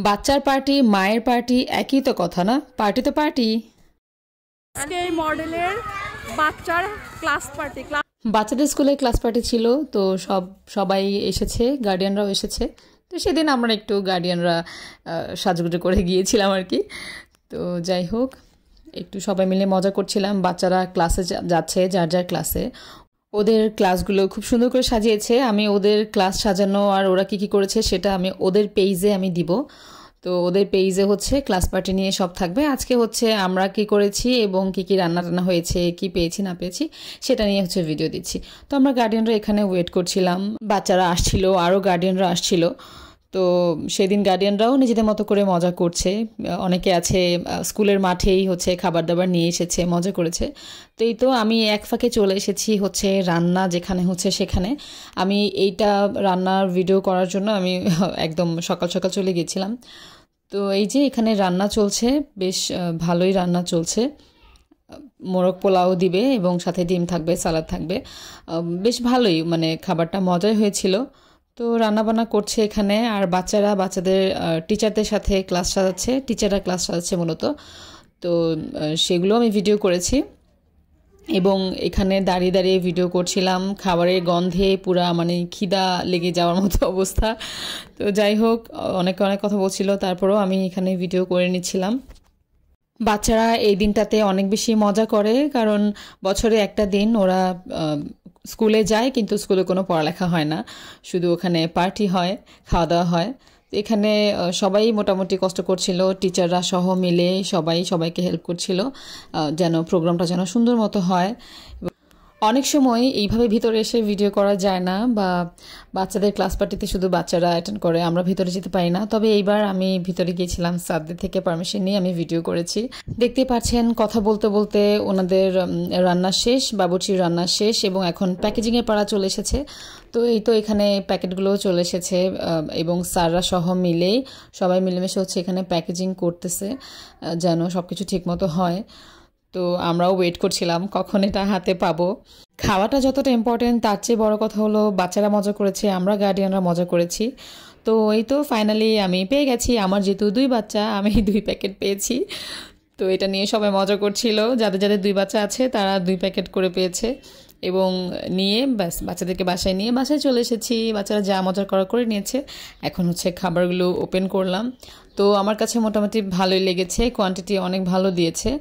বাচ্চার পার্টি মায়ের পার্টি একই তো কথা না? পার্টি তো পার্টি। আজকে এই মডেলের বাচ্চার ক্লাস পার্টি, বাচ্চাদের স্কুলে ক্লাস পার্টি ছিল, তো সবাই এসেছে, গার্ডিয়ানরাও এসেছে। তো সেদিন আমরা একটু গার্ডিয়ানরা সাজুগুজু করে গিয়েছিলাম আর কি। তো যাই হোক, একটু সবাই মিলে মজা করছিলাম। বাচ্চারা ক্লাসে যাচ্ছে, যার যার ক্লাসে। ওদের ক্লাসগুলো খুব সুন্দর করে সাজিয়েছে। আমি ওদের ক্লাস সাজানো আর ওরা কী কী করেছে সেটা আমি ওদের পেজে আমি দিব। তো ওদের পেজে হচ্ছে ক্লাস পার্টি নিয়ে সব থাকবে। আজকে হচ্ছে আমরা কি করেছি এবং কি কি রান্না টান্না হয়েছে, কি পেয়েছি না পেয়েছি সেটা নিয়ে হচ্ছে ভিডিও দিচ্ছি। তো আমরা গার্ডিয়ানরা এখানে ওয়েট করছিলাম, বাচ্চারা আসছিল, আরও গার্ডিয়ানরা আসছিল। তো সেদিন গার্ডিয়ানরাও নিজেদের মতো করে মজা করছে। অনেকে আছে স্কুলের মাঠেই হচ্ছে খাবার দাবার নিয়ে এসেছে, মজা করেছে। তো এই তো আমি এক ফাঁকে চলে এসেছি হচ্ছে রান্না যেখানে হচ্ছে সেখানে। আমি এইটা রান্নার ভিডিও করার জন্য আমি একদম সকাল সকাল চলে গেছিলাম। তো এই যে এখানে রান্না চলছে, বেশ ভালোই রান্না চলছে। মোরগ পোলাও দিবে এবং সাথে ডিম থাকবে, সালাদ থাকবে। বেশ ভালোই, মানে খাবারটা মজাই হয়েছিল। তো রান্নাবান্না করছে এখানে, আর বাচ্চাদের টিচারদের সাথে ক্লাস সাজাচ্ছে, টিচাররা ক্লাস সাজাচ্ছে মূলত। তো সেগুলো আমি ভিডিও করেছি এবং এখানে দাঁড়িয়ে দাঁড়িয়ে ভিডিও করছিলাম। খাবারের গন্ধে পুরা মানে খিদা লেগে যাওয়ার মতো অবস্থা। তো যাই হোক, অনেক কথা বলছিল, তারপরেও আমি এখানে ভিডিও করে নিচ্ছিলাম। বাচ্চারা এই দিনটাতে অনেক বেশি মজা করে, কারণ বছরে একটা দিন ওরা স্কুলে যায়, কিন্তু স্কুলে কোনো পড়ালেখা হয় না, শুধু ওখানে পার্টি হয়, খাওয়া দাওয়া হয়। এখানে সবাই মোটামুটি কষ্ট করছিল, টিচাররা সহ মিলে সবাইকে হেল্প করছিল যেন প্রোগ্রামটা যেন সুন্দর মতো হয়। অনেক সময় এইভাবে ভিতরে এসে ভিডিও করা যায় না, বা বাচ্চাদের ক্লাস পার্টিতে শুধু বাচ্চারা অ্যাটেন্ড করে, আমরা ভিতরে যেতে পারি না। তবে এইবার আমি ভিতরে গিয়েছিলাম, স্যারদের থেকে পারমিশন নিয়ে আমি ভিডিও করেছি। দেখতে পাচ্ছেন কথা বলতে বলতে ওনাদের রান্না শেষ, বাবুর্চির রান্না শেষ, এবং এখন প্যাকেজিংয়ের পাড়া চলে এসেছে। তো এই তো এখানে প্যাকেটগুলোও চলে এসেছে এবং স্যাররা সহ মিলেই সবাই মিলেমিশে হচ্ছে এখানে প্যাকেজিং করতেছে যেন সব কিছু ঠিকমতো হয়। তো আমরাও ওয়েট করছিলাম কখন এটা হাতে পাবো। খাওয়াটা যতটা ইম্পর্টেন্ট, তার চেয়ে বড় কথা হলো বাচ্চারা মজা করেছে, আমরা গার্ডিয়ানরা মজা করেছি। তো এই তো ফাইনালি আমি পেয়ে গেছি। আমার যেহেতু 2 বাচ্চা, আমি 2 প্যাকেট পেয়েছি। তো এটা নিয়ে সবাই মজা করছিল, যাদের 2 বাচ্চা আছে তারা 2 প্যাকেট করে পেয়েছে। এবং নিয়ে ব্যাস বাচ্চাদেরকে বাসায় চলে এসেছি। বাচ্চারা যা মজা করে নিয়েছে। এখন হচ্ছে খাবারগুলো ওপেন করলাম। তো আমার কাছে মোটামুটি ভালোই লেগেছে, কোয়ান্টিটি অনেক ভালো দিয়েছে।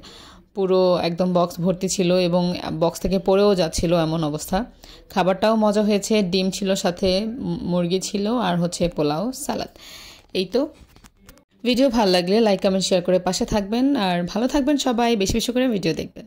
পুরো একদম বক্স ভর্তি ছিল এবং বক্স থেকে পড়েও যাচ্ছিল এমন অবস্থা। খাবারটাও মজা হয়েছে, ডিম ছিল, সাথে মুরগি ছিল, আর হচ্ছে পোলাও, সালাদ। এই তো ভিডিও ভালো লাগলে লাইক কমেন্ট শেয়ার করে পাশে থাকবেন, আর ভালো থাকবেন সবাই, বেশি বেশি করে ভিডিও দেখবেন।